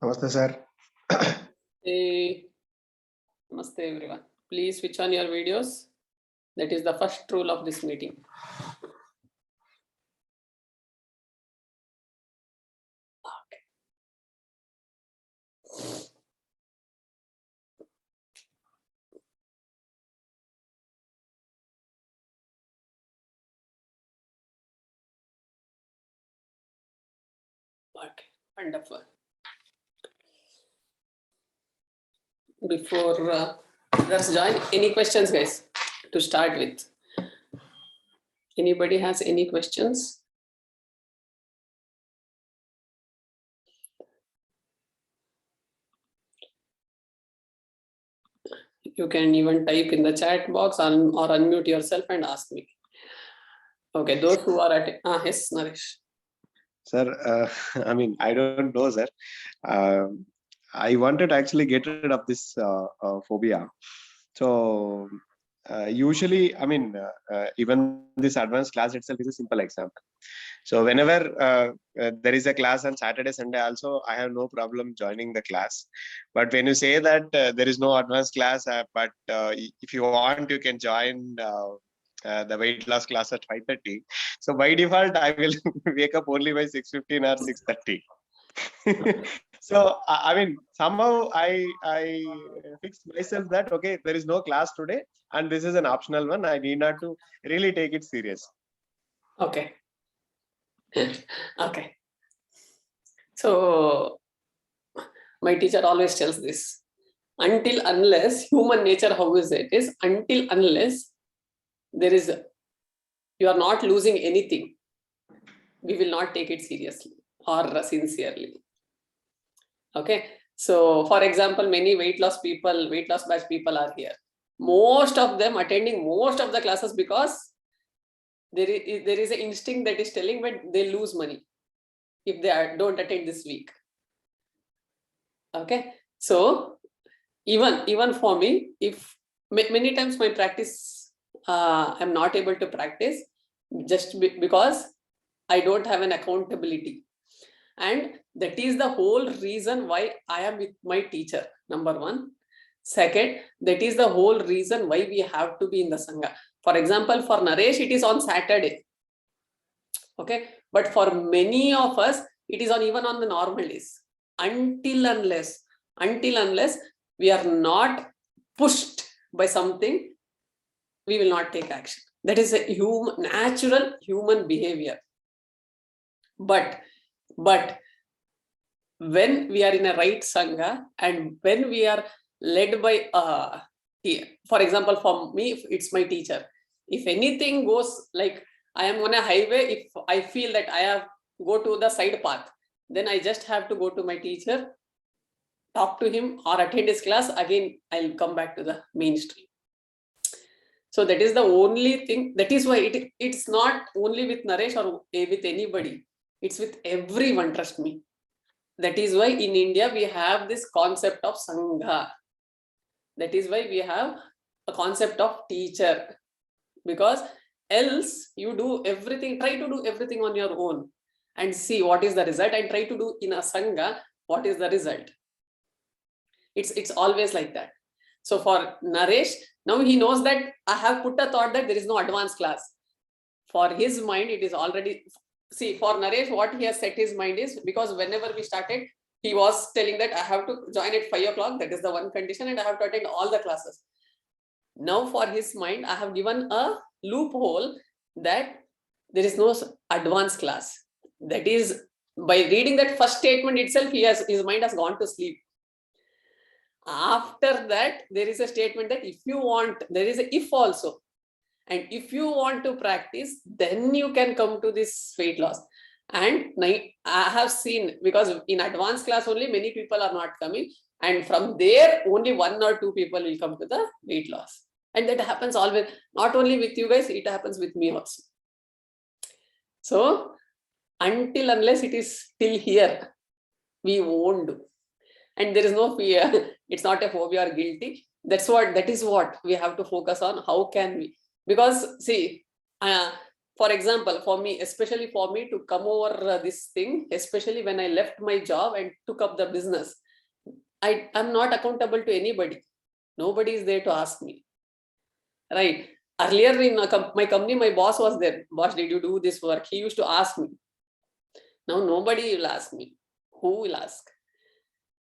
Namaste, sir. Hey, namaste everyone. Please switch on your videos. That is the first rule of this meeting. Okay. Okay, wonderful. Before let's join, any questions, guys, to start with? Anybody has any questions? You can even type in the chat box or unmute yourself and ask me. Okay, those who are at yes, Naresh. Sir, I don't know, sir. I wanted to actually get rid of this phobia. So, usually, even this advanced class itself is a simple example. So, whenever there is a class on Saturday, Sunday, also, I have no problem joining the class. But when you say that there is no advanced class, but if you want, you can join the weight loss class at 5:30. So by default, I will wake up only by 6:15 or 6:30. So somehow I fixed myself that okay, there is no class today, and this is an optional one. I need not to really take it serious. Okay. Okay. So my teacher always tells this. Until unless human nature, how is it? Is until unless there is you are not losing anything, we will not take it seriously or sincerely. Okay. So for example, many weight loss batch people are here. Most of them attending most of the classes because there is an instinct that is telling that they lose money if they don't attend this week. Okay. So even for me, if many times my practice, I'm not able to practice just because I don't have an accountability. And that is the whole reason why I am with my teacher, number one. Second, that is the whole reason why we have to be in the Sangha. For example, for Naresh, it is on Saturday. Okay. But for many of us, it is even on the normal days. Until unless we are not pushed by something, we will not take action. That is a natural human behavior. But when we are in a right Sangha and when we are led by, for example, for me, it's my teacher. If anything goes like I am on a highway, if I feel that I have go to the side path, then I just have to go to my teacher, talk to him or attend his class. Again, I'll come back to the mainstream. So that is the only thing. That is why it's not only with Naresh or with anybody. It's with everyone, trust me. That is why in India, we have this concept of Sangha. That is why we have a concept of teacher. Because else you do everything, try to do everything on your own and see what is the result, and try to do in a Sangha, what is the result. It's always like that. So for Naresh, now he knows that I have put a thought that there is no advanced class. For his mind, it is already, see, for Naresh, what he has set his mind is, because whenever we started, he was telling that I have to join at 5 o'clock. That is the one condition, and I have to attend all the classes. Now for his mind, I have given a loophole that there is no advanced class. That is, by reading that first statement itself, his mind has gone to sleep. After that, there is a statement that if you want, there is a if also. And if you want to practice, then you can come to this weight loss. And I have seen, because in advanced class only many people are not coming. And from there, only 1 or 2 people will come to the weight loss. And that happens always, not only with you guys, it happens with me also. So until unless it is still here, we won't do. And there is no fear. It's not a phobia or guilty. That is what we have to focus on. How can we? Because see, for example, for me, especially for me to come over this thing, especially when I left my job and took up the business, I'm not accountable to anybody. Nobody is there to ask me, right? Earlier in my company, my boss was there. Boss, did you do this work? He used to ask me. Now nobody will ask me. Who will ask?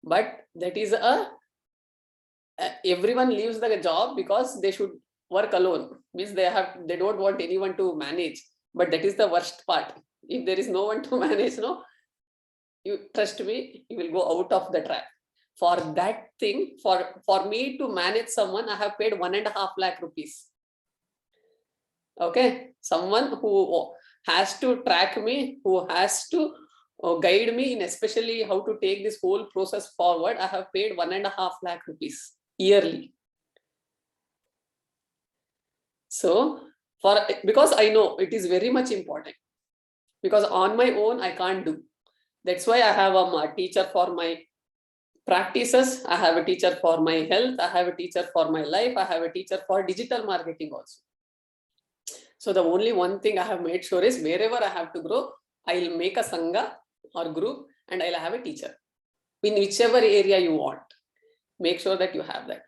But that is everyone leaves the job because they should work alone. Means they don't want anyone to manage. But that is the worst part. If there is no one to manage, no, you trust me, you will go out of the trap. For that thing, for me to manage someone, I have paid 1.5 lakh rupees. Okay, someone who has to track me, who has to guide me in especially how to take this whole process forward. I have paid 1.5 lakh rupees yearly. So because I know it is very much important, because on my own I can't do. That's why I have a teacher for my practices, I have a teacher for my health, I have a teacher for my life, I have a teacher for digital marketing also. So the only one thing I have made sure is wherever I have to grow, I'll make a sangha or group and I'll have a teacher in whichever area you want. Make sure that you have that.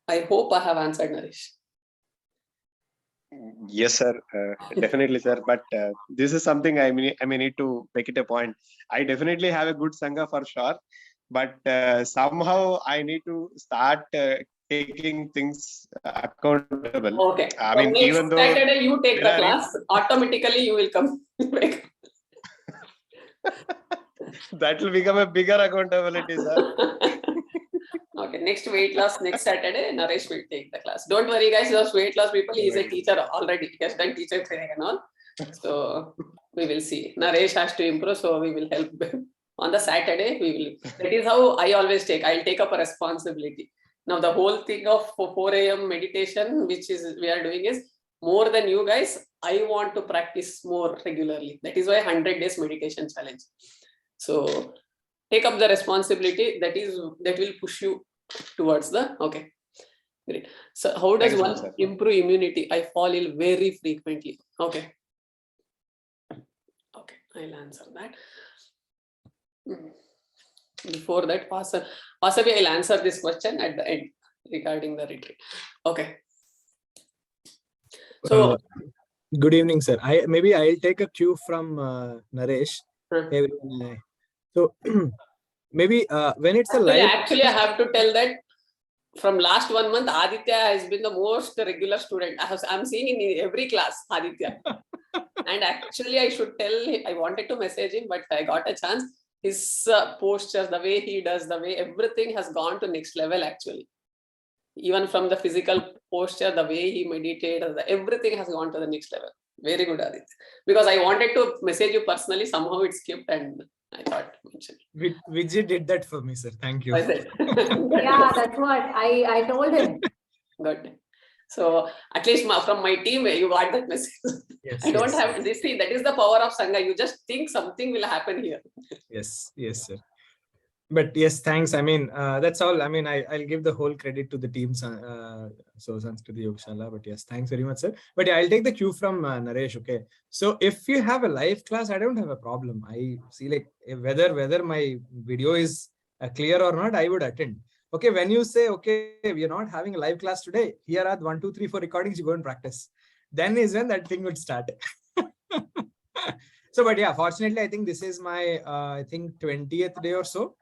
I hope I have answered, Naresh. Yes, sir. Definitely, sir. But this is something I may need to make it a point. I definitely have a good sangha for sure, but somehow I need to start taking things accountable. Okay. I So mean, next even though Saturday you take the there are class, automatically you will come back. that will become a bigger accountability, sir. Okay, next weight loss next Saturday, Naresh will take the class. Don't worry, guys, those weight loss people, he is a teacher already. He has done teacher training and all. So we will see. Naresh has to improve, so we will help him. On the Saturday, we will. That is how I always take. I'll take up a responsibility. Now, the whole thing of 4 a.m. meditation, which is we are doing, is more than you guys. I want to practice more regularly. That is why 100 days meditation challenge. So take up the responsibility. That will push you towards the okay. Great. So how does Thank you so one much, sir. improve immunity? I fall ill very frequently. Okay. Okay, I'll answer that. Before that, Vasavi, I'll answer this question at the end regarding the retreat. Okay. So good evening, sir. Maybe I'll take a cue from Naresh. Everyone, so maybe when it's a live. Actually, I have to tell that from last 1 month, Aditya has been the most regular student. I'm seeing in every class, Aditya. And actually, I should tell, I wanted to message him, but I got a chance. His posture, the way he does, the way everything has gone to next level actually. Even from the physical posture, the way he meditated, everything has gone to the next level. Very good, Aditya. Because I wanted to message you personally, somehow it skipped and I thought Vijay did that for me, sir. Thank you. Yeah, that's what I told him. Good. So at least from my team, you got that message. Yes, I don't have this thing. That is the power of Sangha. You just think something will happen here. Yes, sir. But yes, thanks. I mean, that's all. I mean, I'll give the whole credit to the teams. So Sanskriti Yogshala. But yes, thanks very much, sir. But yeah, I'll take the cue from Naresh. Okay. So if you have a live class, I don't have a problem. I see like whether my video is clear or not, I would attend. Okay. When you say, okay, we are not having a live class today. Here are 1, 2, 3, 4 recordings. You go and practice. Then is when that thing would start. So, but yeah, fortunately, I think this is my, I think 20th day or so.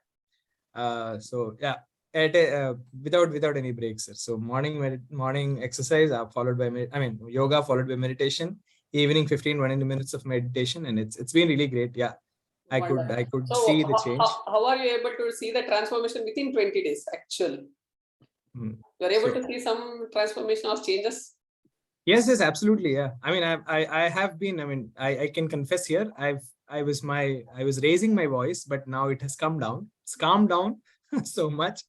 So yeah, without any breaks. So morning exercise followed by yoga followed by meditation. Evening 15-20 minutes of meditation, and it's been really great. Yeah, I could see the change. How are you able to see the transformation within 20 days? Actually, you're able to see some transformation or changes. Yes, absolutely. Yeah, I mean, I have been. I mean, I can confess here. I was raising my voice, but now it has come down. It's calmed down so much,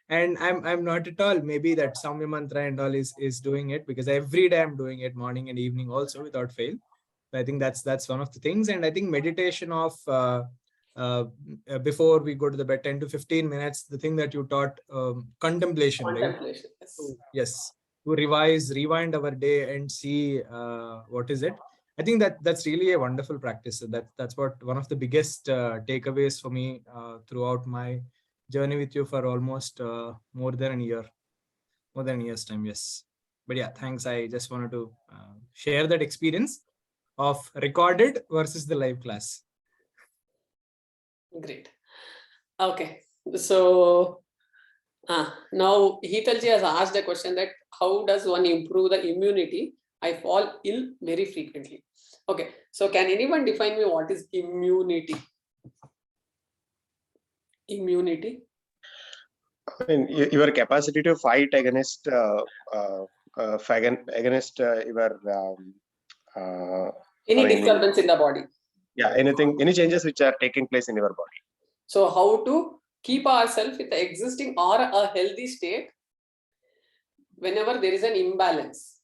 and I'm not at all. Maybe that Samya mantra and all is doing it, because every day I'm doing it, morning and evening also without fail. I think that's one of the things, and I think meditation of before we go to the bed, 10 to 15 minutes. The thing that you taught, contemplation, right? Contemplation. Yes. So, yes. to rewind our day and see what is it. I think that's really a wonderful practice. That's what one of the biggest takeaways for me throughout my journey with you for almost more than a year's time. Yes, but yeah, thanks. I just wanted to share that experience of recorded versus the live class. Great. Okay, so now Hitalji has asked a question that how does one improve the immunity? I fall ill very frequently. Okay, so can anyone define me what is immunity? Immunity? I mean, your capacity to fight against your Any or disturbance in the body. yeah, any changes which are taking place in your body. So how to keep ourselves with the existing or a healthy state whenever there is an imbalance.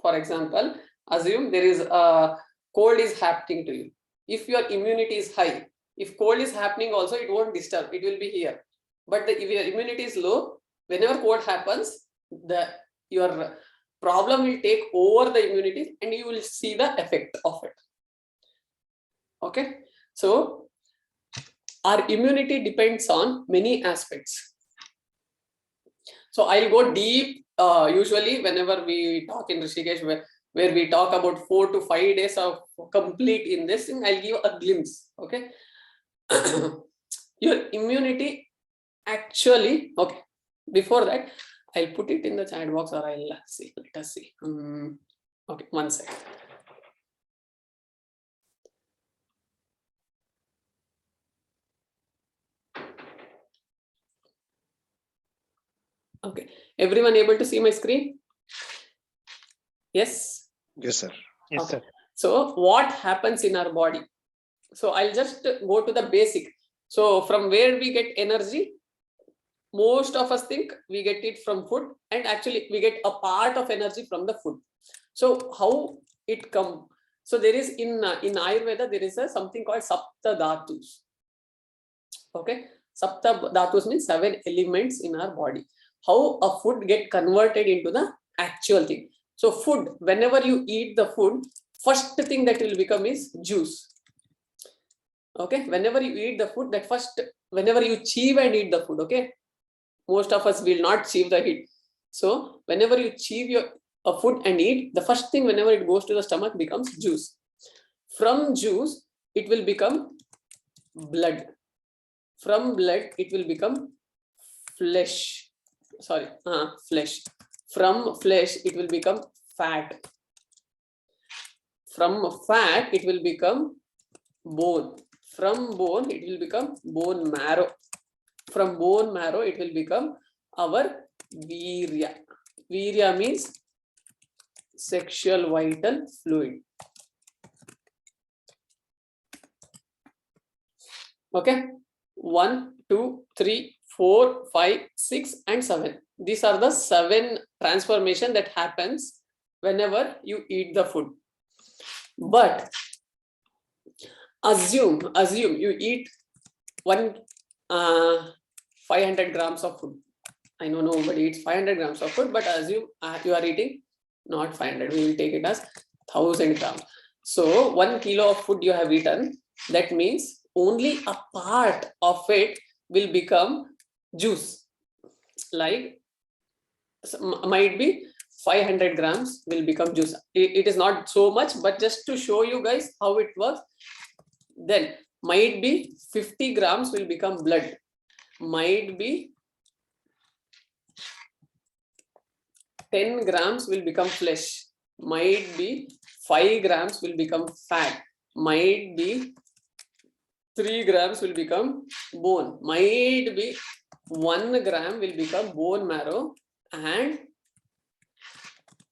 For example, assume there is a cold is happening to you. If your immunity is high, if cold is happening also, it won't disturb, it will be here. But if your immunity is low, whenever cold happens, your problem will take over the immunity and you will see the effect of it. Okay, so our immunity depends on many aspects. So I'll go deep. Usually, whenever we talk in Rishikesh, where we talk about 4 to 5 days of complete in this thing, I'll give a glimpse. Okay, your immunity actually. Okay, before that, I'll put it in the chat box or I'll see. Let us see. Okay, 1 second. Okay, everyone able to see my screen? Yes? Yes, sir. Yes, Okay. sir. So what happens in our body? So I'll just go to the basic. So from where we get energy, most of us think we get it from food, and actually we get a part of energy from the food. So how it come? So there is in Ayurveda, there is something called Sapta Dhatus. Okay, Sapta Dhatus means 7 elements in our body. How a food get converted into the actual thing. So food, whenever you eat the food, first thing that will become is juice. Okay, whenever you eat the food, that first, whenever you chew and eat the food, okay, most of us will not chew the heat. So whenever you chew your food and eat, the first thing whenever it goes to the stomach becomes juice. From juice, it will become blood. From blood, it will become flesh. Sorry, flesh. From flesh, it will become fat. From fat, it will become bone. From bone, it will become bone marrow. From bone marrow, it will become our virya. Virya means sexual vital fluid. Okay, 1, 2, 3, 4, 5, 6, and 7. These are the 7 transformation that happens whenever you eat the food. But assume you eat 500 grams of food. I know nobody eats 500 grams of food, but assume you are eating not 500. We will take it as 1000 grams. So 1 kilo of food you have eaten. That means only a part of it will become juice. Like might be 500 grams will become juice. It is not so much, but just to show you guys how it works. Then might be 50 grams will become blood. Might be 10 grams will become flesh. Might be 5 grams will become fat. Might be 3 grams will become bone. Might be 1 gram will become bone marrow, and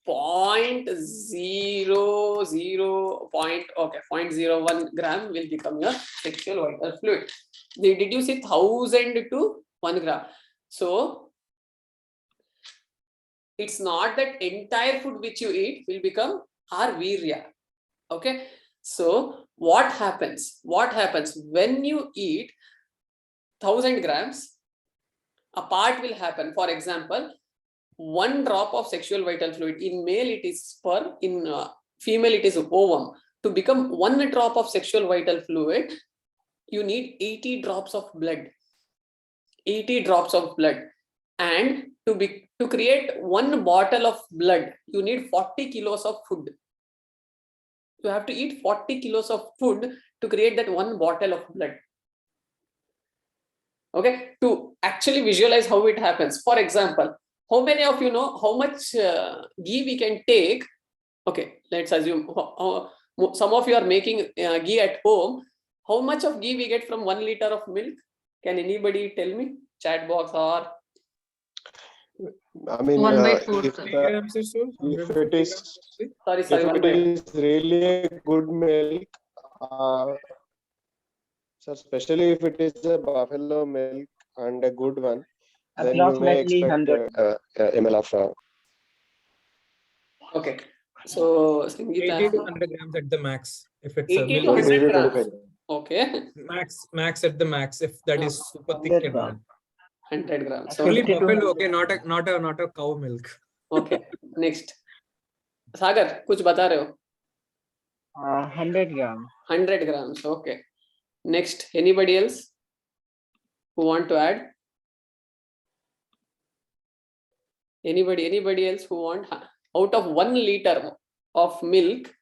0.01 gram will become your sexual vital fluid. Did you see 1000 to 1 gram? So it's not that entire food which you eat will become our virya. Okay, so what happens when you eat 1000 grams? A part will happen. For example, 1 drop of sexual vital fluid. In male it is sperm, in female it is ovum. To become 1 drop of sexual vital fluid, you need 80 drops of blood. 80 drops of blood. And to create 1 bottle of blood, you need 40 kilos of food. You have to eat 40 kilos of food to create that 1 bottle of blood. Okay, to actually visualize how it happens. For example, how many of you know how much ghee we can take? Okay, let's assume some of you are making ghee at home. How much of ghee we get from 1 liter of milk? Can anybody tell me? Chat box or? I mean, 1/4, if, sir. Grams or so? if it is Sorry, if sorry, 1 it by. is really a good milk, so especially if it is a buffalo milk and a good one, then you may Approximately expect 100. ml of. Okay, so 80 to Sangeeta, 100 grams at the max. If it's a 80 to milk, 100 grams. 25. Okay, max at the max. If that is super thick 100 and all. grams. 100 grams. Only Okay, 50 to buffalo. 100. Okay, not a cow milk. okay. Next, Sagar, कुछ बता रहे हो? 100 grams. 100 grams. Okay. Next, anybody else who want to add? Anybody else who want? Out of 1 liter of milk,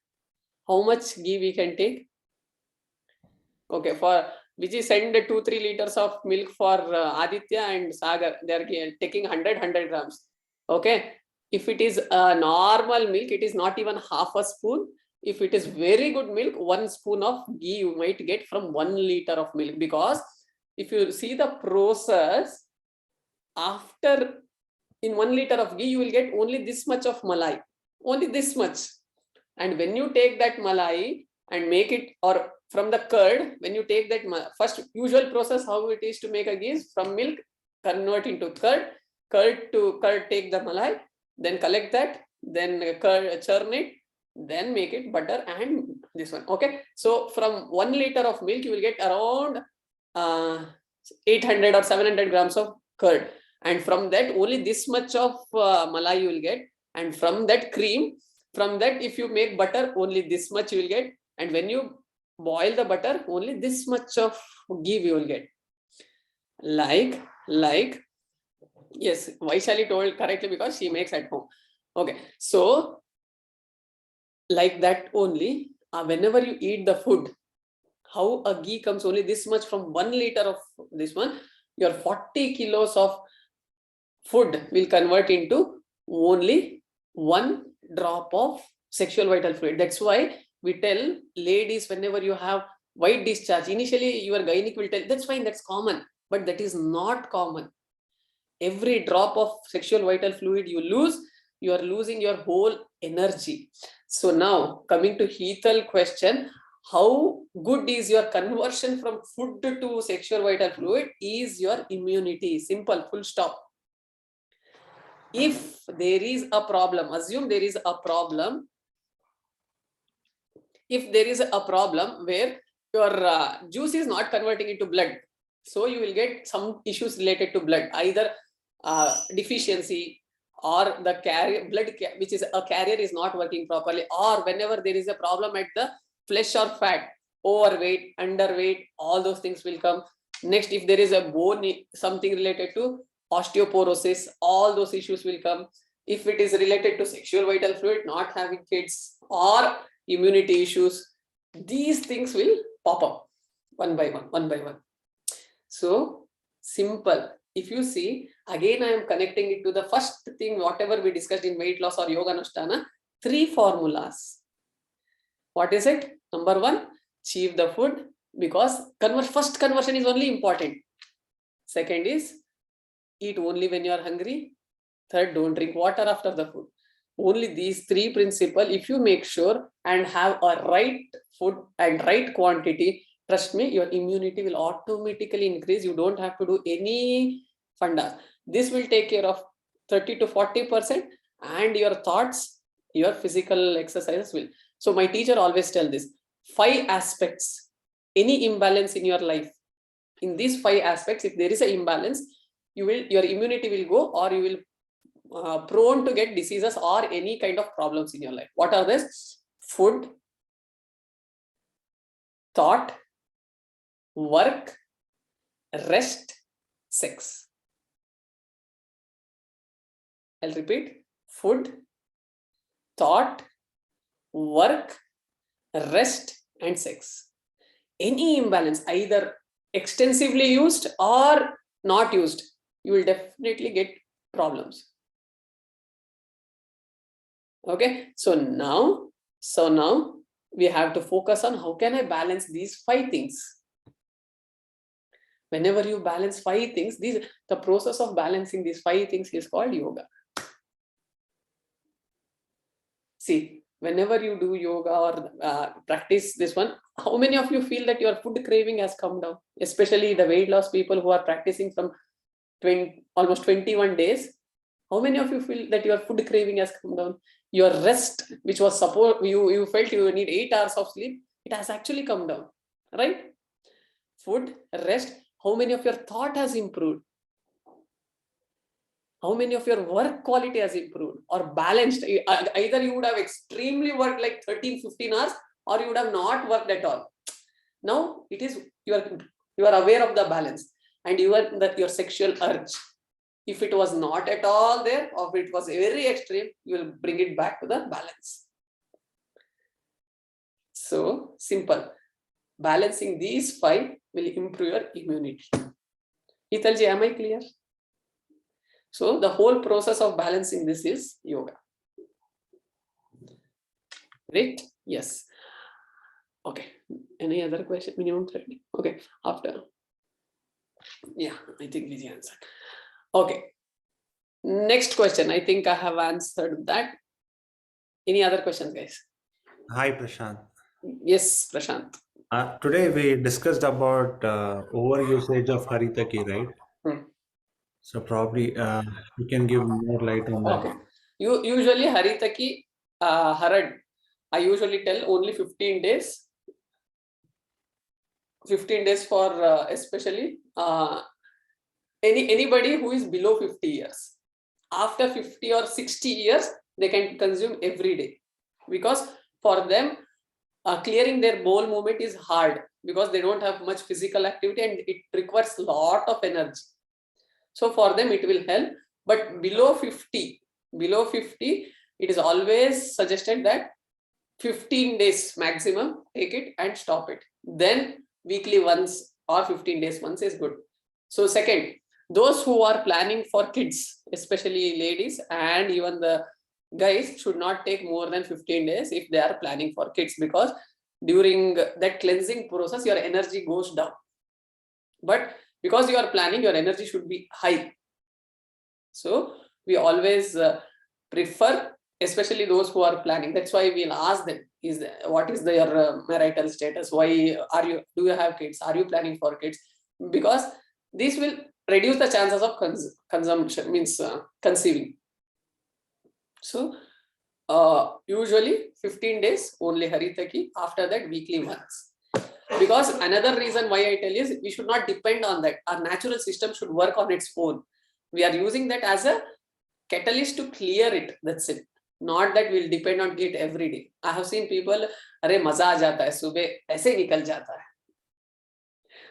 how much ghee we can take? Okay, for Vijay send 2-3 liters of milk for Aditya and Sagar. They are taking 100 grams. Okay, if it is a normal milk, it is not even half a spoon. If it is very good milk, 1 spoon of ghee you might get from 1 liter of milk. Because if you see the process, after in 1 liter of ghee, you will get only this much of malai, only this much. And when you take that malai and make it, or from the curd, when you take that first usual process, how it is to make a ghee is from milk, convert into curd, curd take the malai, then collect that, then curd, churn it, then make it butter and this one. Okay, so from 1 liter of milk, you will get around 800 or 700 grams of curd. And from that, only this much of malai you will get. And from that cream, from that, if you make butter, only this much you will get. And when you boil the butter, only this much of ghee you will get. Like, yes, Vaishali told correctly because she makes at home. Okay, so like that only, whenever you eat the food, how a ghee comes only this much from 1 liter of this one, your 40 kilos of food will convert into only 1 drop of sexual vital fluid. That's why we tell ladies, whenever you have white discharge, initially your gynec will tell, that's fine, that's common, but that is not common. Every drop of sexual vital fluid you lose, you are losing your whole energy. So now coming to Heathal question, how good is your conversion from food to sexual vital fluid? Is your immunity. Simple, full stop. If there is a problem, assume there is a problem. If there is a problem where your juice is not converting into blood, so you will get some issues related to blood, either deficiency or the carrier blood, which is a carrier is not working properly, or whenever there is a problem at the flesh or fat, overweight, underweight, all those things will come. Next, if there is a bone, something related to osteoporosis, all those issues will come. If it is related to sexual vital fluid, not having kids, or immunity issues, these things will pop up one by one. So simple. If you see, again, I am connecting it to the first thing, whatever we discussed in weight loss or Yoganushtana, 3 formulas. What is it? Number 1, achieve the food, because first conversion is only important. Second is eat only when you are hungry. Third, don't drink water after the food. Only these 3 principles, if you make sure and have a right food and right quantity, trust me, your immunity will automatically increase. You don't have to do any fundas. This will take care of 30 to 40%, and your thoughts, your physical exercises will. So my teacher always tell this, 5 aspects, any imbalance in your life. In these 5 aspects, if there is an imbalance, your immunity will go, or you will prone to get diseases or any kind of problems in your life. What are this? Food, thought, work, rest, sex. I'll repeat: food, thought, work, rest, and sex. Any imbalance, either extensively used or not used, you will definitely get problems. Okay, so now we have to focus on how can I balance these 5 things. Whenever you balance 5 things, the process of balancing these 5 things is called yoga. See, whenever you do yoga or practice this one, how many of you feel that your food craving has come down? Especially the weight loss people who are practicing from almost 21 days. How many of you feel that your food craving has come down? Your rest, which was support, you felt you need 8 hours of sleep, it has actually come down, right? Food, rest. How many of your thought has improved? How many of your work quality has improved or balanced? Either you would have extremely worked like 13-15 hours, or you would have not worked at all. Now it is you are aware of the balance, and your sexual urge. If it was not at all there, or if it was very extreme, you will bring it back to the balance. So simple. Balancing these 5 will improve your immunity. Hitalji, am I clear? So the whole process of balancing this is yoga. Right? Yes. Okay. Any other question? Minimum 30. Okay. After. Yeah, I think Vijay answered. Okay. Next question. I think I have answered that. Any other questions, guys? Hi, Prashant. Yes, Prashant. Today we discussed about overusage of Haritaki, right? So probably you can give more light on that. Okay. Usually Haritaki, Harad, I usually tell only 15 days. 15 days for especially anybody who is below 50 years. After 50 or 60 years, they can consume every day, because for them clearing their bowel movement is hard, because they don't have much physical activity and it requires a lot of energy. So for them it will help. But below 50, it is always suggested that 15 days maximum, take it and stop it. Then weekly once or 15 days once is good. So second, those who are planning for kids, especially ladies and even the guys, should not take more than 15 days if they are planning for kids, because during that cleansing process your energy goes down. But because you are planning, your energy should be high. So we always prefer, especially those who are planning. That's why we'll ask them, what is their marital status? Why do you have kids? Are you planning for kids? Because this will reduce the chances of consumption, means conceiving. So usually 15 days only Haritaki, after that weekly once. Because another reason why I tell you is we should not depend on that. Our natural system should work on its own. We are using that as a catalyst to clear it. That's it. Not that we'll depend on it every day. I have seen people, "Arey maza aa jata hai, subah aise nikal jata hai."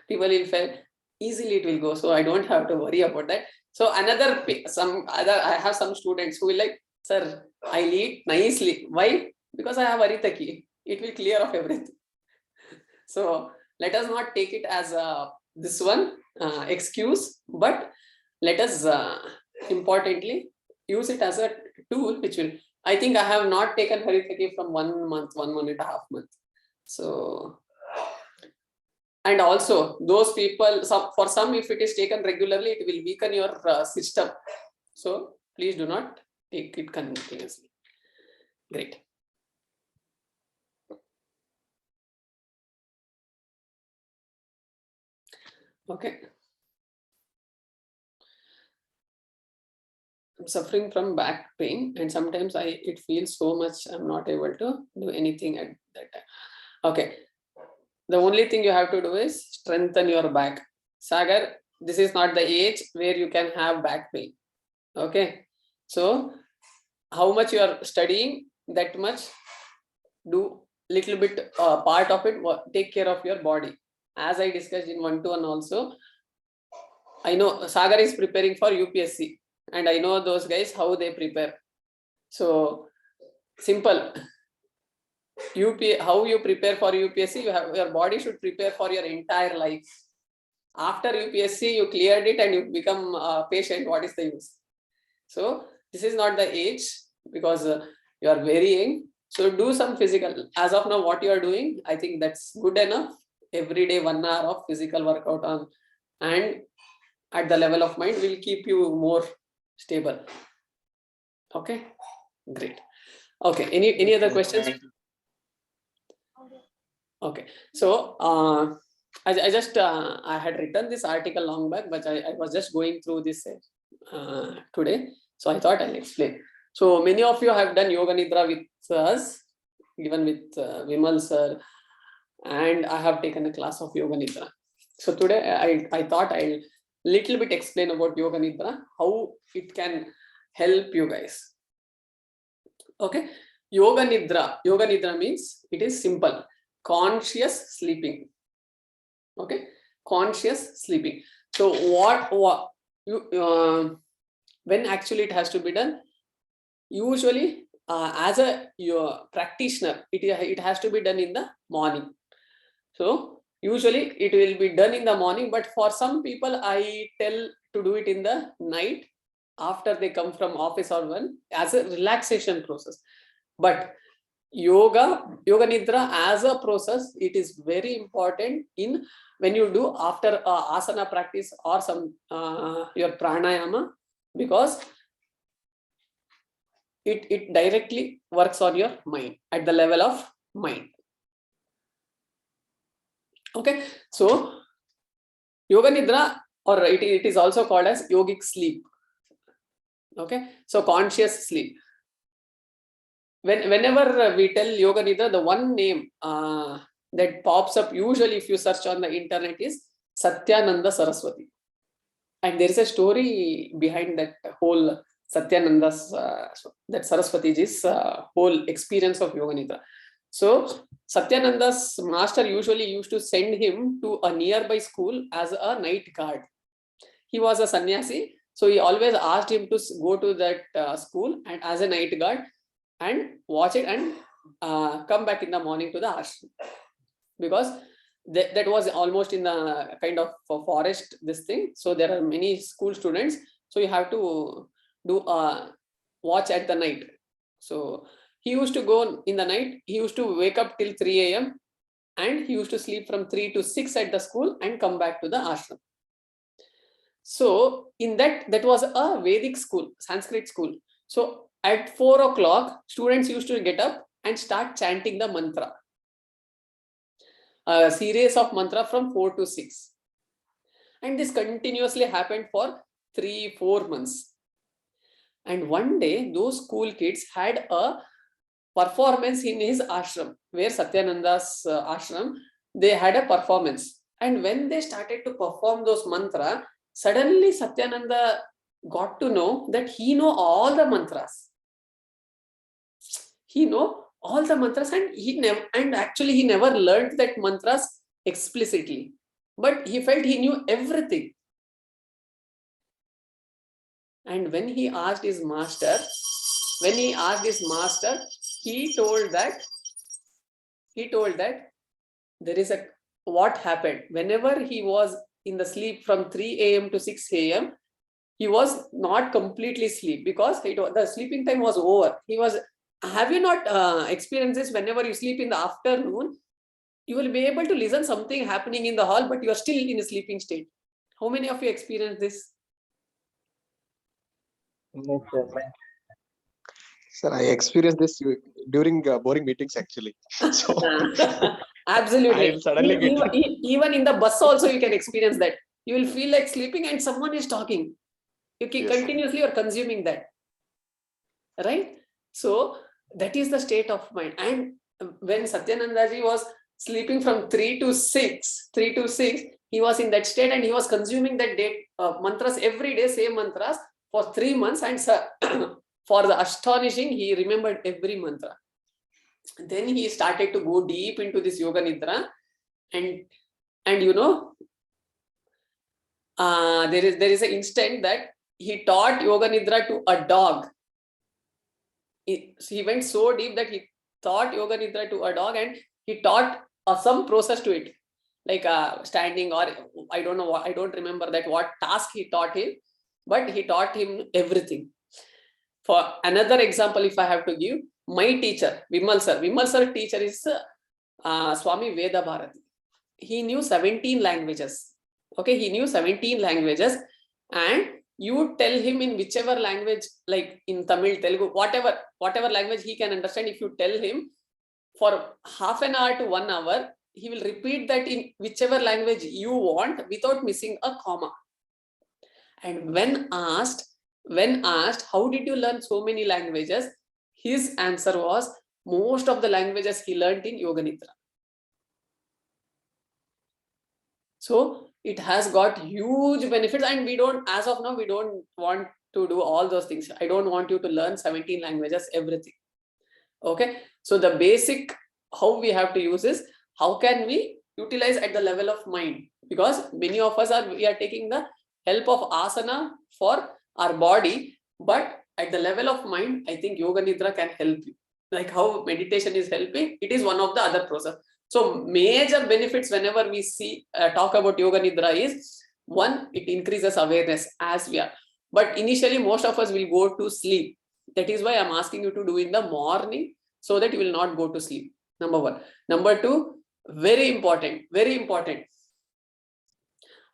People will feel easily it will go. So I don't have to worry about that. So I have some students who will like, "Sir, I eat nicely." Why? Because I have Haritaki. It will clear off everything. So let us not take it as this one excuse, but let us importantly use it as a tool which will. I think I have not taken Haritaki from 1 month, 1.5 months. So, and also those people, for some, if it is taken regularly, it will weaken your system. So please do not take it continuously. Great. Okay. I'm suffering from back pain, and sometimes it feels so much I'm not able to do anything at that time. Okay. The only thing you have to do is strengthen your back. Sagar, this is not the age where you can have back pain. Okay. So how much you are studying, that much do little bit part of it, take care of your body. As I discussed in 1-to-1 also, I know Sagar is preparing for UPSC, and I know those guys how they prepare. So simple. How you prepare for UPSC, your body should prepare for your entire life. After UPSC, you cleared it and you become a patient. What is the use? So this is not the age, because you are very young. So do some physical. As of now, what you are doing, I think that's good enough. Every day, 1 hour of physical workout on, and at the level of mind will keep you more stable. Okay, great. Okay, any other questions? Okay, so I just I had written this article long back, but I was just going through this today, so I thought I'll explain. So many of you have done Yoga Nidra with us, even with Vimal sir, and I have taken a class of Yoga Nidra. So today I thought I'll little bit explain about Yoga Nidra, how it can help you guys. Okay, Yoga Nidra means, it is simple, conscious sleeping. Okay, conscious sleeping. So what you when actually it has to be done? Usually as your practitioner, it has to be done in the morning. So usually it will be done in the morning, but for some people I tell to do it in the night after they come from office or one, as a relaxation process. But Yoga Nidra as a process, it is very important in when you do after asana practice or some your pranayama, because it directly works on your mind at the level of mind. Okay, so Yoga Nidra, or it is also called as yogic sleep. Okay, so conscious sleep. Whenever we tell Yoga Nidra, the one name that pops up usually if you search on the internet is Satyananda Saraswati. And there is a story behind that whole Satyananda's, that Saraswatiji's whole experience of Yoga Nidra. So Satyananda's master usually used to send him to a nearby school as a night guard. He was a sannyasi, so he always asked him to go to that school and as a night guard and watch it and come back in the morning to the ashram, because that was almost in the kind of forest, this thing. So there are many school students, so you have to do a watch at the night. So he used to go in the night, he used to wake up till 3 a.m. and he used to sleep from 3 to 6 at the school and come back to the ashram. So in that was a Vedic school, Sanskrit school. So at 4 o'clock, students used to get up and start chanting the mantra, a series of mantra from 4 to 6. And this continuously happened for 3-4 months. And one day, those school kids had a performance in his ashram, where Satyananda's ashram, they had a performance. And when they started to perform those mantra, suddenly Satyananda got to know that he know all the mantras. He know all the mantras, and he never learned that mantras explicitly, but he felt he knew everything. And when he asked his master, he told that there is what happened whenever he was in the sleep from 3 a.m. to 6 a.m. he was not completely asleep, because the sleeping time was over. Have you not experienced this? Whenever you sleep in the afternoon, you will be able to listen something happening in the hall, but you are still in a sleeping state. How many of you experienced this? Yes, sir. Sir, I experienced this during boring meetings actually. So Absolutely. I'll suddenly get Even in the bus also you can experience that. You will feel like sleeping and someone is talking. You keep continuously are consuming that, right? So that is the state of mind. And when Satyanandaji was sleeping from 3 to 6, he was in that state and he was consuming that mantras every day, same mantras for 3 months. And for the astonishing, he remembered every mantra. Then he started to go deep into this Yoga Nidra, and you know, there is an instant that he taught Yoga Nidra to a dog. He went so deep that he taught Yoga Nidra to a dog, and he taught some process to it, like standing, or I don't know what, I don't remember that what task he taught him, but he taught him everything. For another example, if I have to give, my teacher, Vimal sir teacher is Swami Veda Bharati. He knew 17 languages. Okay, he knew 17 languages, and you tell him in whichever language, like in Tamil, Telugu, whatever language he can understand, if you tell him for half an hour to 1 hour, he will repeat that in whichever language you want without missing a comma. And when asked, how did you learn so many languages? His answer was, most of the languages he learned in Yoga Nidra. So it has got huge benefits, and we don't, as of now, we don't want to do all those things. I don't want you to learn 17 languages, everything. Okay. So the basic, how we have to use is, how can we utilize at the level of mind? Because many of us we are taking the help of asana for our body, but at the level of mind, I think Yoga Nidra can help you. Like how meditation is helping, it is one of the other process. So major benefits whenever we see talk about Yoga Nidra is, one, it increases awareness as we are. But initially, most of us will go to sleep. That is why I'm asking you to do in the morning, so that you will not go to sleep. Number one. Number two, very important.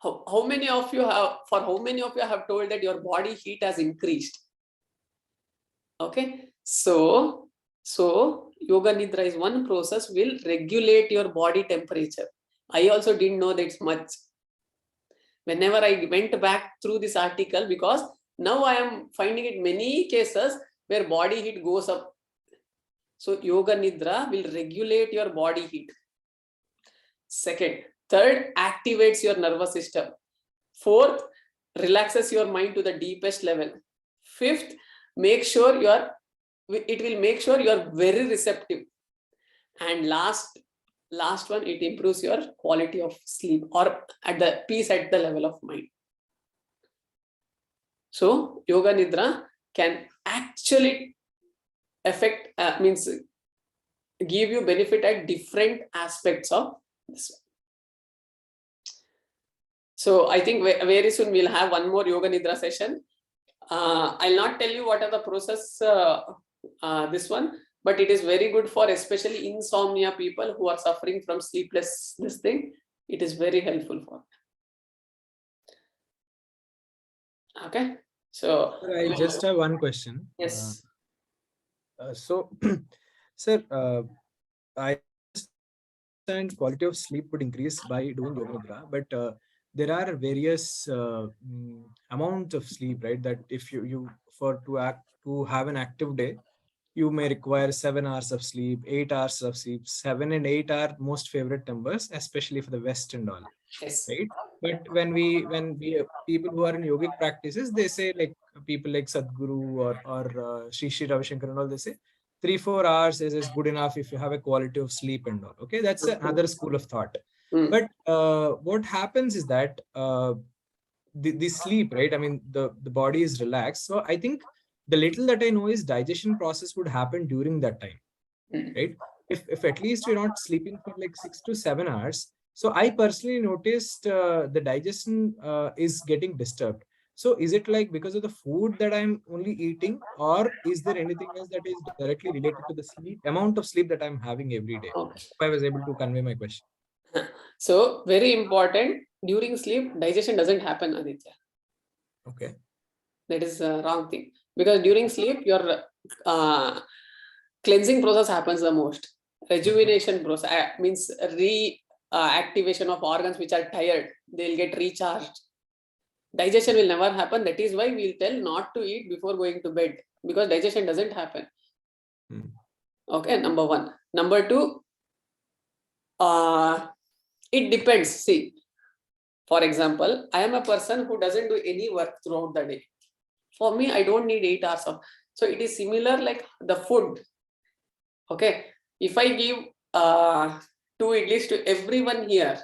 How many of you have told that your body heat has increased? Okay, so Yoga Nidra is one process will regulate your body temperature. I also didn't know that much. Whenever I went back through this article, because now I am finding it many cases where body heat goes up. So Yoga Nidra will regulate your body heat. Third, activates your nervous system. Fourth, relaxes your mind to the deepest level. Fifth, it will make sure you are very receptive. And last one, it improves your quality of sleep, or at the peace at the level of mind. So Yoga Nidra can actually affect, give you benefit at different aspects of this one. So I think very soon we'll have one more Yoga Nidra session. I'll not tell you what are the process this one, but it is very good for especially insomnia people who are suffering from sleepless this thing. It is very helpful for them. Okay, so I just have one question. yes. So, sir, I understand quality of sleep would increase by doing Yoga Nidra, but there are various amount of sleep, right? That if you to have an active day, you may require 7 hours of sleep, 8 hours of sleep. 7 and 8 are most favorite numbers, especially for the West and all. Yes. Right? But when we people who are in yogic practices, they say, like people like Sadhguru or Sri Ravi Shankar and all, they say 3-4 hours is good enough if you have a quality of sleep and all. Okay, that's another school of thought. But what happens is that the sleep, right? I mean, the body is relaxed. So I think the little that I know is digestion process would happen during that time, right? If at least you're not sleeping for like 6 to 7 hours. So I personally noticed the digestion is getting disturbed. So is it like because of the food that I'm only eating, or is there anything else that is directly related to the sleep amount of sleep that I'm having every day? Okay. If I was able to convey my question. So very important, during sleep, digestion doesn't happen, Aditya. Okay. That is a wrong thing, because during sleep, your cleansing process happens the most. Rejuvenation process means activation of organs which are tired, they'll get recharged. Digestion will never happen. That is why we'll tell not to eat before going to bed, because digestion doesn't happen. Okay, number one. Number two, it depends. See, for example, I am a person who doesn't do any work throughout the day. For me, I don't need 8 hours of. So it is similar like the food. Okay, if I give 2 idlis to everyone here,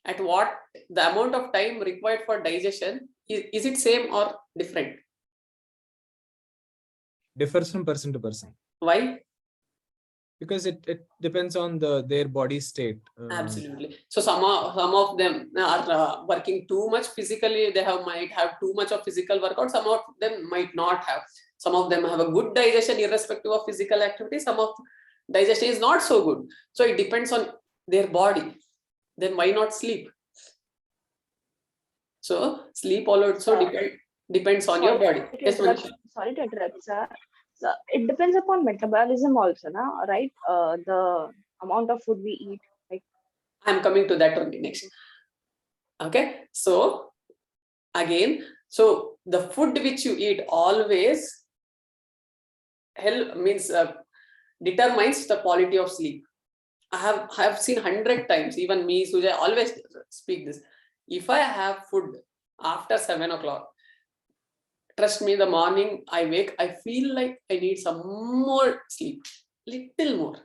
at what the amount of time required for digestion, is it same or different? Differs from person to person. Why? Because it depends on their body state. Absolutely. So some of them are working too much physically. They might have too much of physical workout. Some of them might not have. Some of them have a good digestion irrespective of physical activity. Some of digestion is not so good. So it depends on their body. Then why not sleep? So sleep also depends on your body. Yes, Manisha. Sorry to interrupt, sir. So it depends upon metabolism also, na? Right? The amount of food we eat. Like, I'm coming to that only next. Okay. So again, so the food which you eat always determines the quality of sleep. I have seen 100 times, even me, Sujay, always speak this. If I have food after 7 o'clock, trust me, the morning I wake, I feel like I need some more sleep, little more.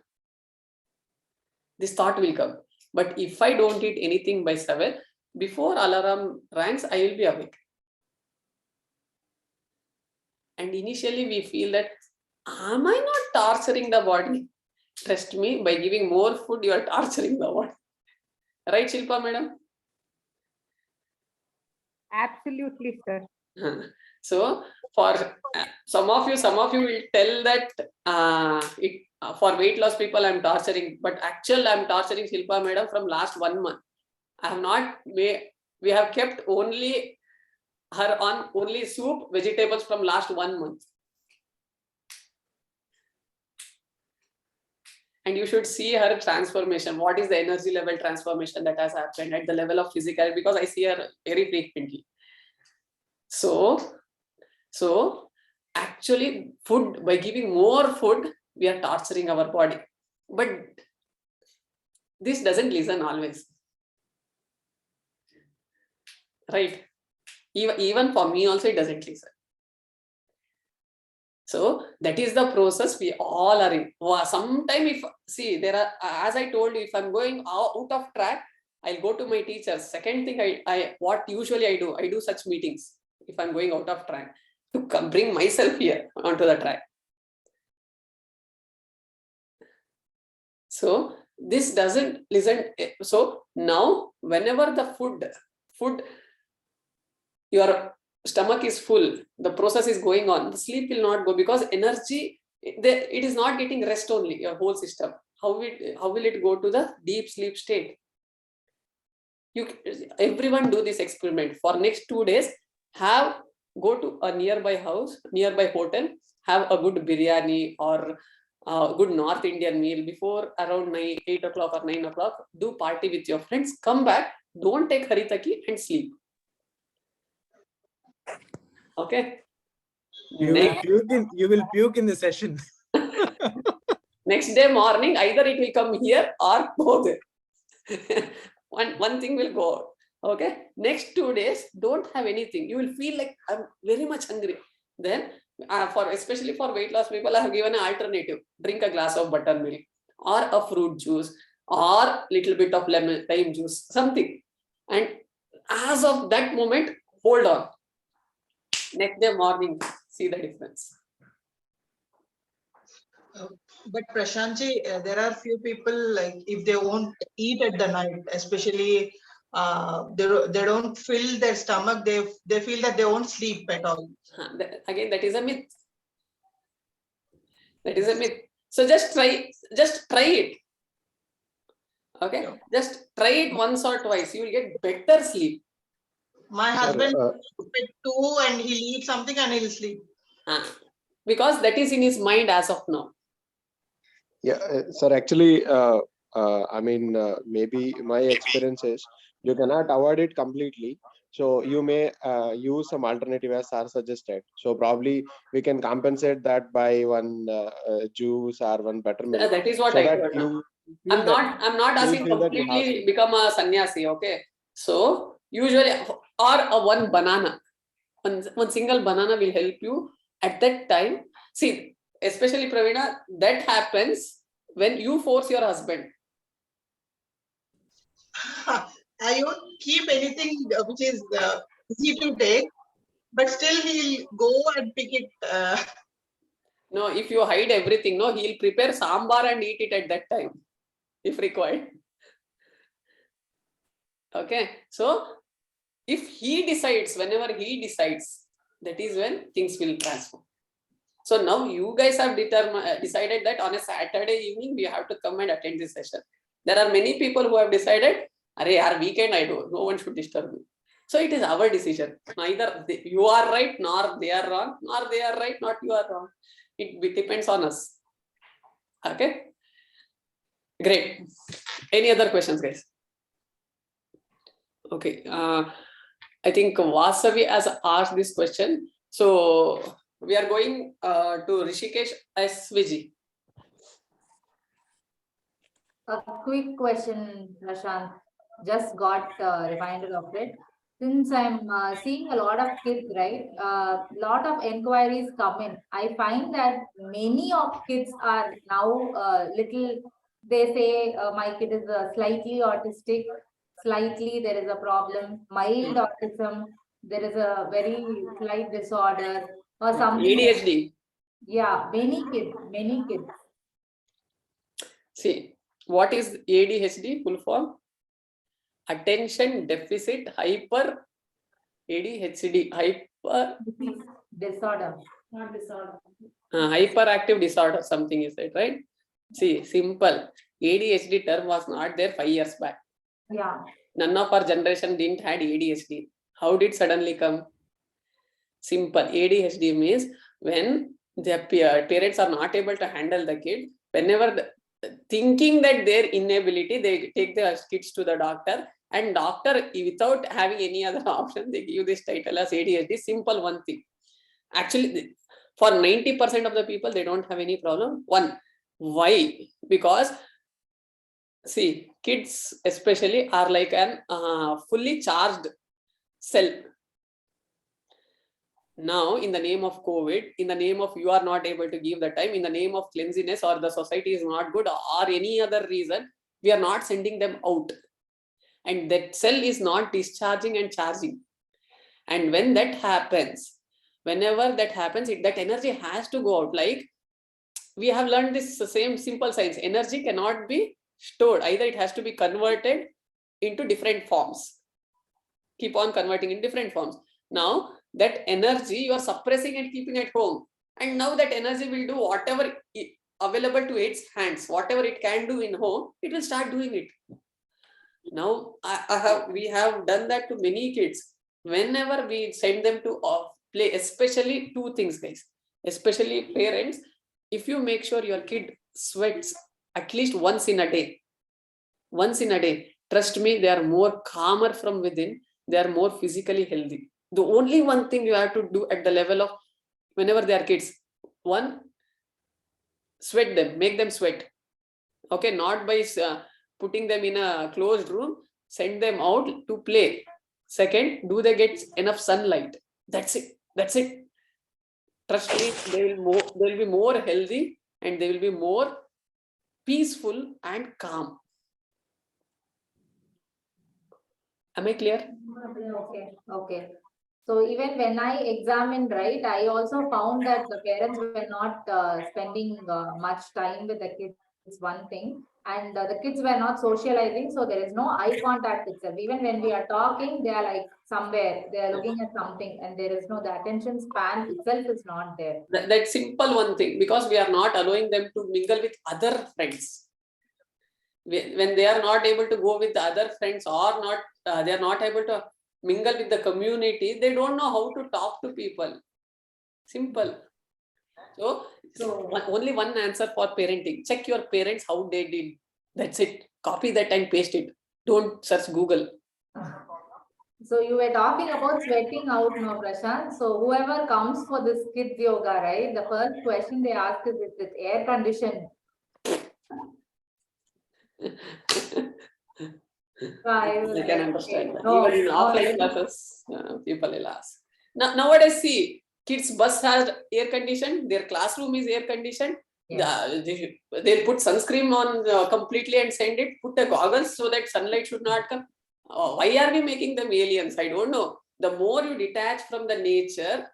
This thought will come. But if I don't eat anything by 7, before alarm rings, I will be awake. And initially we feel that, am I not torturing the body? Trust me, by giving more food, you are torturing the body. Right, Shilpa madam? Absolutely, sir. So for some of you will tell that for weight loss people I'm torturing, but actually I'm torturing Shilpa madam from last 1 month. I have not we have kept only her on only soup, vegetables from last 1 month. And you should see her transformation. What is the energy level transformation that has happened at the level of physical? Because I see her very frequently. So actually food, by giving more food, we are torturing our body. But this doesn't listen always. Right? Even for me also, it doesn't listen. So that is the process we all are in. Sometimes there are, as I told you, if I'm going out of track, I'll go to my teacher. Second thing, what usually I do such meetings if I'm going out of track, to bring myself here onto the track. So this doesn't listen. So now whenever the food, your stomach is full, the process is going on, the sleep will not go, because energy, it is not getting rest only, your whole system. How will it go to the deep sleep state? Everyone do this experiment. For next 2 days, go to a nearby hotel, have a good biryani or a good North Indian meal before around 8 o'clock or 9 o'clock. Do party with your friends, come back, don't take haritaki and sleep. Okay. You will puke in the session. Next day morning, either it will come here or go there. one thing will go out. Okay. Next 2 days, don't have anything. You will feel like I'm very much hungry. Then, especially for weight loss people, I have given an alternative. Drink a glass of buttermilk or a fruit juice or little bit of lime juice, something. And as of that moment, hold on. Next day morning, see the difference. But Prashantji, there are few people, like if they won't eat at the night, especially they don't fill their stomach, they feel that they won't sleep at all. Again, that is a myth. That is a myth. So just try it. Okay, yeah. Just try it once or twice. You will get better sleep. My husband too, and he'll eat something and he'll sleep. Because that is in his mind as of now. Yeah, sir. Actually, I mean, maybe my experience is you cannot avoid it completely. So you may use some alternative as sir suggested. So probably we can compensate that by one juice or one buttermilk. That is what so I that told. I'm not asking completely become a sannyasi. Okay. So usually, or one banana, one single banana will help you At that time, see, especially Pravina, that happens when you force your husband. I won't keep anything which is easy to take, but still he'll go and pick it. No, if you hide everything, no, he'll prepare sambar and eat it at that time, if required. Okay, so if he decides, whenever he decides, that is when things will transform. So now you guys have decided that on a Saturday evening we have to come and attend this session. There are many people who have decided, our weekend I do, no one should disturb me. So it is our decision. Neither you are right, nor they are wrong, nor they are right, not you are wrong. It depends on us. Okay, great. Any other questions, guys? Okay, I think Vasavi has asked this question. So we are going to Rishikesh SVG. A quick question, Prashant. Just got reminded of it. Since I'm seeing a lot of kids, right? Lot of enquiries come in. I find that many of kids are now little. They say my kid is slightly autistic. Slightly there is a problem. Mild autism. There is a very slight disorder or something. ADHD. Yeah, many kids. Many kids. See, what is ADHD full form? Attention deficit hyper ADHD hyper Disorder. Not disorder. hyperactive disorder, something is that, right? See, simple. ADHD term was not there 5 years back. Yeah. None of our generation didn't had ADHD. How did suddenly come? Simple. ADHD means when the parents are not able to handle the kid, whenever thinking that their inability, they take the kids to the doctor, and doctor, without having any other option, they give this title as ADHD. Simple one thing. Actually, for 90% of the people, they don't have any problem. One, why? Because see, kids especially are like an fully charged cell. Now, in the name of COVID, in the name of you are not able to give the time, in the name of cleanliness or the society is not good or any other reason, we are not sending them out. And that cell is not discharging and charging. And when that happens, whenever that happens, that energy has to go out. Like we have learned this same simple science. Energy cannot be stored. Either it has to be converted into different forms. Keep on converting in different forms. Now, that energy you are suppressing and keeping at home. And now that energy will do whatever available to its hands, whatever it can do in home, it will start doing it. Now, we have done that to many kids. Whenever we send them to play, especially two things, guys, especially parents, if you make sure your kid sweats at least once in a day, trust me, they are more calmer from within, they are more physically healthy. The only one thing you have to do at the level of whenever they are kids, one, sweat them, make them sweat. Okay, not by putting them in a closed room, send them out to play. Second, do they get enough sunlight? That's it. Trust me, they will be more healthy and they will be more peaceful and calm. Am I clear? Okay. So even when I examined, right, I also found that the parents were not spending much time with the kids, one thing, and the kids were not socializing, so there is no eye contact itself. Even when we are talking, they are like somewhere, they are looking at something, and there is no, the attention span itself is not there. That simple one thing, because we are not allowing them to mingle with other friends. When they are not able to go with the other friends or not, they are not able to mingle with the community, they don't know how to talk to people. Simple. So only one answer for parenting. Check your parents how they did. That's it. Copy that and paste it. Don't search Google. So you were talking about sweating out now, Prashant. So whoever comes for this kids yoga, right? The first question they ask is it air conditioned? I can understand that. Even in offline classes, people will ask. Nowadays, see, kids' bus has air conditioned, their classroom is air conditioned. They'll put sunscreen on completely and send it, put the goggles so that sunlight should not come. Why are we making them aliens? I don't know. The more you detach from the nature,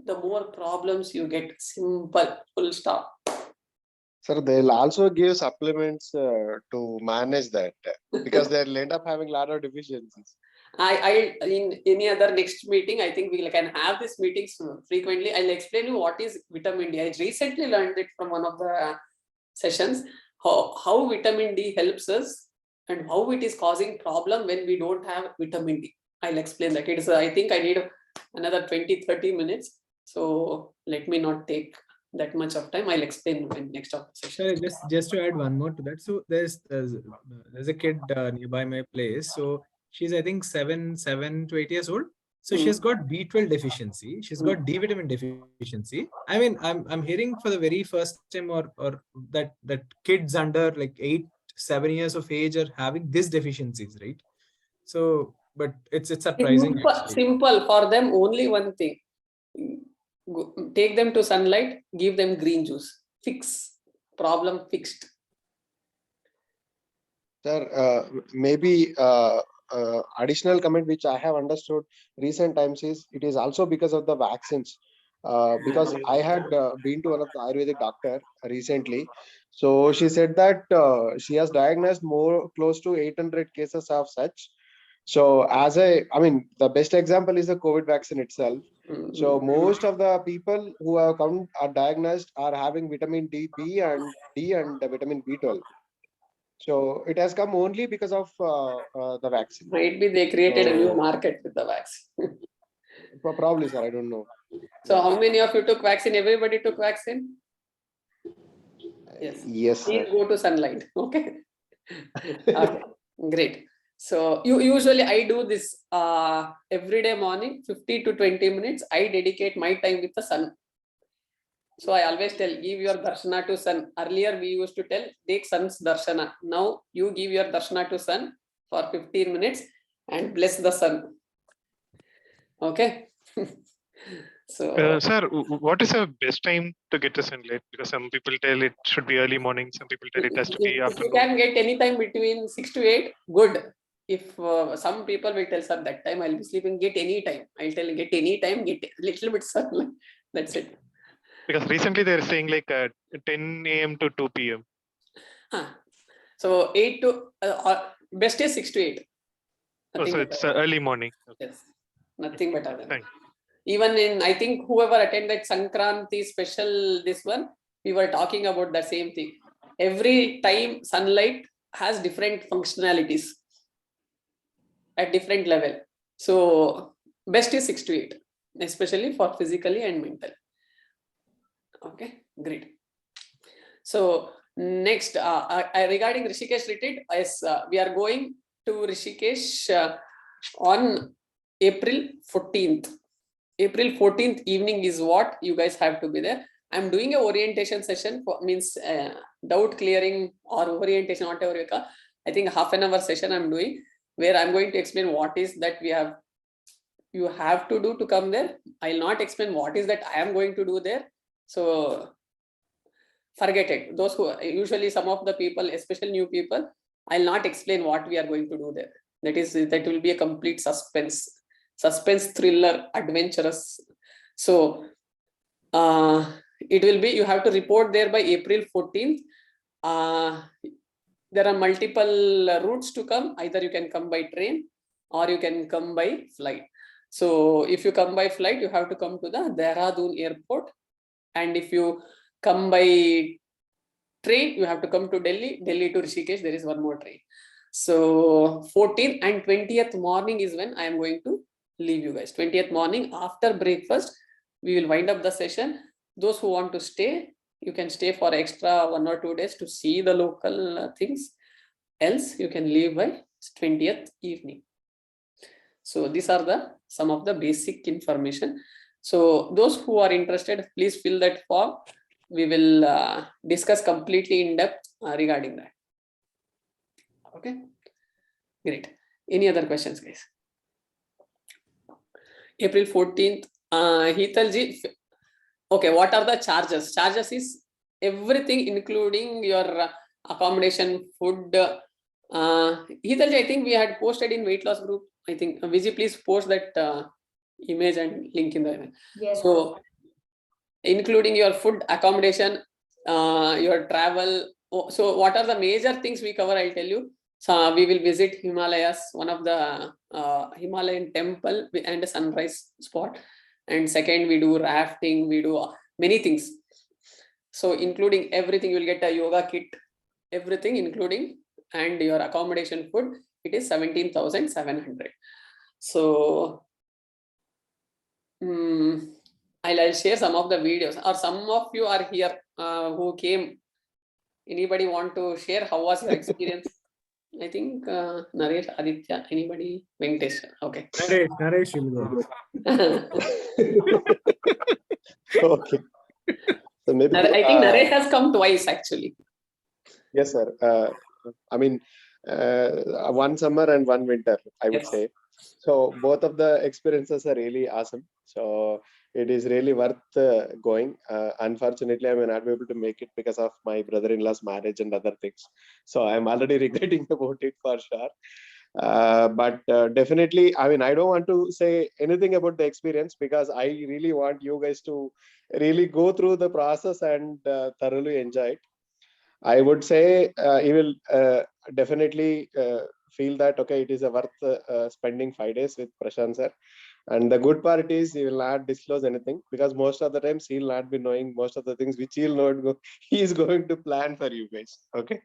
the more problems you get. Simple, full stop. Sir, they'll also give supplements to manage that because they'll end up having a lot of deficiencies. I in any other next meeting, I think we can have these meetings frequently. I'll explain you what is vitamin D. I recently learned it from one of the sessions, how vitamin D helps us and how it is causing problem when we don't have vitamin D. I'll explain that. It is, I think I need another 20-30 minutes. So let me not take that much of time. I'll explain in next of the session. Sorry, just to add one more to that. So there's a kid nearby my place. So she's, I think, 7 to 8 years old. So she's got B12 deficiency. She's got D vitamin deficiency. I mean, I'm hearing for the very first time or that kids under like 8-7 years of age are having these deficiencies, right? So, but it's surprising. Simple for them. Only one thing: take them to sunlight, give them green juice. Fix problem fixed. Sir, maybe additional comment which I have understood recent times is it is also because of the vaccines. Because I had been to one of the Ayurvedic doctor recently. So she said that she has diagnosed more close to 800 cases of such. So I mean, the best example is the COVID vaccine itself. So most of the people who have come are diagnosed are having vitamin D and vitamin B12. So it has come only because of the vaccine. Might be they created a new market with the vaccine. Probably, sir. I don't know. So how many of you took vaccine? Everybody took vaccine? Yes. Yes, Please sir. go to sunlight. Okay. Okay. Great. So usually I do this every day morning, 50 to 20 minutes. I dedicate my time with the sun. So I always tell, give your darshana to sun. Earlier we used to tell, take sun's darshana. Now you give your darshana to sun for 15 minutes and bless the sun. Okay. So, sir, what is the best time to get the sunlight? Because some people tell it should be early morning. Some people tell it has to be if afternoon. you can get any time between 6 to 8, good. If some people will tell, sir, that time I'll be sleeping, get any time. I'll tell, get any time, get a little bit sunlight. That's it. Because recently they're saying like 10 a.m. to 2 p.m. So 8 to, best is 6 to 8. Oh, so it's early morning. Okay. Yes, nothing better than Thanks. Even in, I think whoever attended Sankranti special, this one, we were talking about the same thing. Every time sunlight has different functionalities at different level. So best is 6 to 8, especially for physically and mental. Okay, great. So next, regarding Rishikesh retreat, we are going to Rishikesh on April 14th. April 14th evening is what you guys have to be there. I'm doing a orientation session for means doubt clearing or orientation, whatever you call. I think half an hour session I'm doing where I'm going to explain what is that you have to do to come there. I'll not explain what is that I am going to do there. So forget it. Those who usually some of the people, especially new people, I'll not explain what we are going to do there. That will be a complete suspense thriller, adventurous. So it will be, you have to report there by April 14th. There are multiple routes to come. Either you can come by train or you can come by flight. So if you come by flight, you have to come to the Dehradun airport. And if you come by train, you have to come to Delhi to Rishikesh. There is one more train. So 14th and 20th morning is when I am going to leave you guys. 20th morning after breakfast, we will wind up the session. Those who want to stay, you can stay for extra 1 or 2 days to see the local things. Else you can leave by 20th evening. So these are some of the basic information. So those who are interested, please fill that form. We will discuss completely in depth regarding that. Okay, great. Any other questions, guys? April 14th, Hitalji, okay, what are the charges? Charges is everything, including your accommodation, food. Hitalji, I think we had posted in weight loss group. I think Vijay, please post that image and link in the. Yes. So, including your food, accommodation, your travel. So, what are the major things we cover? I'll tell you. So, we will visit Himalayas, one of the Himalayan temple and a sunrise spot. And second, we do rafting, we do many things. So, including everything, you will get a yoga kit, everything, including and your accommodation, food. It is 17,700. So, I'll share some of the videos, or some of you are here who came. Anybody want to share how was your experience? I think Naresh, Aditya, anybody, Venkatesh. Okay. Naresh will go. Okay. So maybe I think Naresh has come twice actually. yes, sir. I mean, one summer and one winter, I would Yes. say. So both of the experiences are really awesome. So it is really worth going. Unfortunately, I may not be able to make it because of my brother-in-law's marriage and other things. So I'm already regretting about it for sure. But definitely, I mean, I don't want to say anything about the experience because I really want you guys to really go through the process and thoroughly enjoy it. I would say you will definitely feel that okay, it is a worth spending 5 days with Prashant sir. And the good part is he will not disclose anything because most of the times he'll not be knowing most of the things which he'll not go. He is going to plan for you guys. Okay,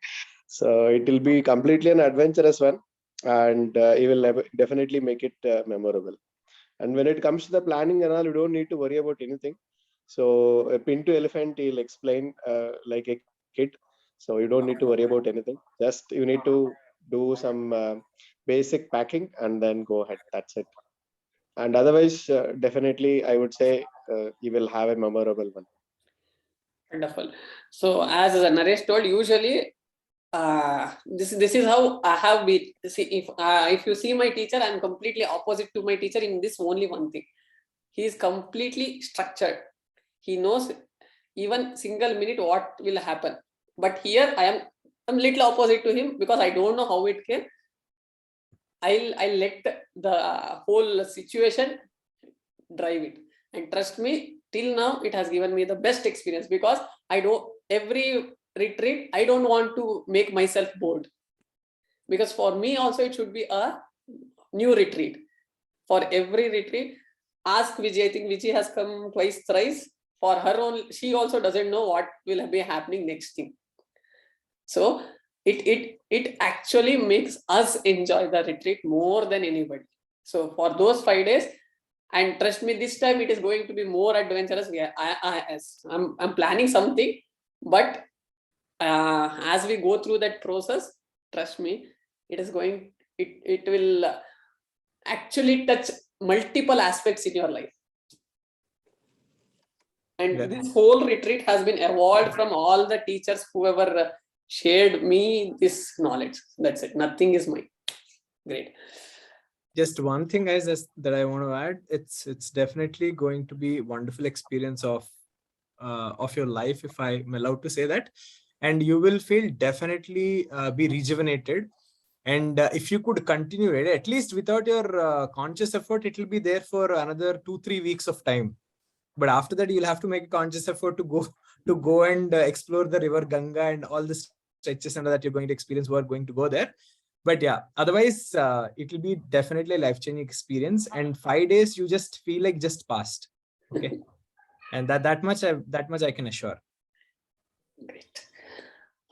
so it will be completely an adventurous one, and he will definitely make it memorable. And when it comes to the planning and all, you don't need to worry about anything. So a pin to elephant, he'll explain like a kid. So you don't need to worry about anything. Just you need to do some basic packing and then go ahead. That's it. And otherwise, definitely, I would say you will have a memorable one. Wonderful. So as Naresh told, usually this is how I have been. See, if you see my teacher, I'm completely opposite to my teacher in this only one thing. He is completely structured. He knows even single minute what will happen. But here I'm little opposite to him because I don't know how it came. I'll let the whole situation drive it. And trust me, till now it has given me the best experience because I don't every retreat, I don't want to make myself bored. Because for me also it should be a new retreat. For every retreat, ask Vijay. I think Vijay has come twice, thrice. For her own, she also doesn't know what will be happening next thing. So it actually makes us enjoy the retreat more than anybody. So for those 5 days, and trust me, this time it is going to be more adventurous. Yeah, I'm planning something, but as we go through that process, trust me, it will actually touch multiple aspects in your life. And this whole retreat has been evolved from all the teachers whoever shared me this knowledge. That's it. Nothing is mine. Great. Just one thing, guys, that I want to add. It's definitely going to be wonderful experience of your life, if I'm allowed to say that, and you will feel definitely be rejuvenated. And if you could continue it, at least without your conscious effort, it will be there for another 2-3 weeks of time. But after that, you'll have to make a conscious effort to go and explore the river Ganga and all the stretches and that you're going to experience who are going to go there. But yeah, otherwise, it will be definitely a life-changing experience. And 5 days, you just feel like just passed. Okay, and that much I can assure. Great.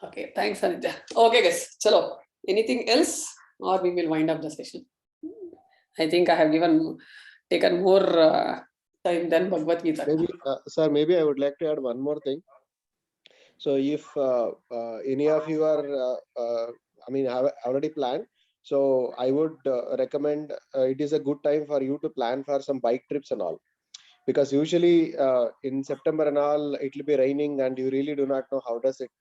Okay, thanks, Aditya. Okay, guys. Chalo. Anything else, or we will wind up the session? I think I have taken more time than Bhagavad Gita. Maybe, sir, maybe I would like to add one more thing. So if any of you are, I mean, have already planned, so I would recommend it is a good time for you to plan for some bike trips and all. Because usually in September and all, it will be raining and you really do not know how does it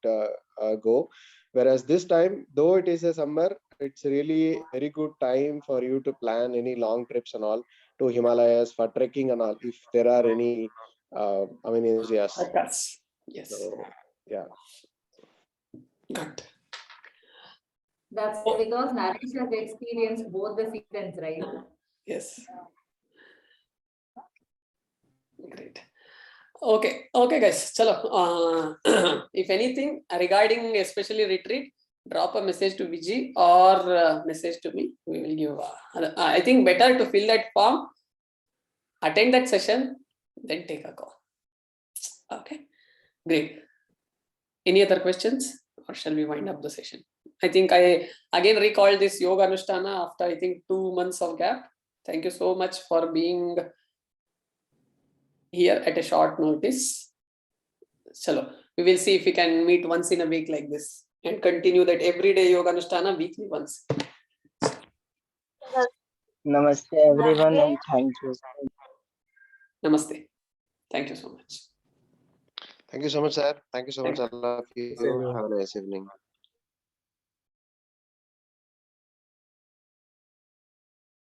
go. Whereas this time, though it is a summer, it's really very good time for you to plan any long trips and all to Himalayas for trekking and all. If there are any enthusiast. Podcast. Yes. So, yeah. Good. That's Oh. because Naresh has experienced both the seasons, right? Yes. Great. Okay, guys. Chalo. If anything regarding especially retreat, drop a message to Vijay or message to me. We will give. I think better to fill that form, attend that session, then take a call. Okay, great. Any other questions, or shall we wind up the session? I think I again recall this Yoganushtana after I think 2 months of gap. Thank you so much for being here at a short notice. Chalo, we will see if we can meet once in a week like this and continue that everyday Yoganushtana weekly once. Namaste everyone and thank you. Namaste. Thank you so much. Thank you so much, sir. Thank you so much, Thank all of you. everyone. Have a nice evening.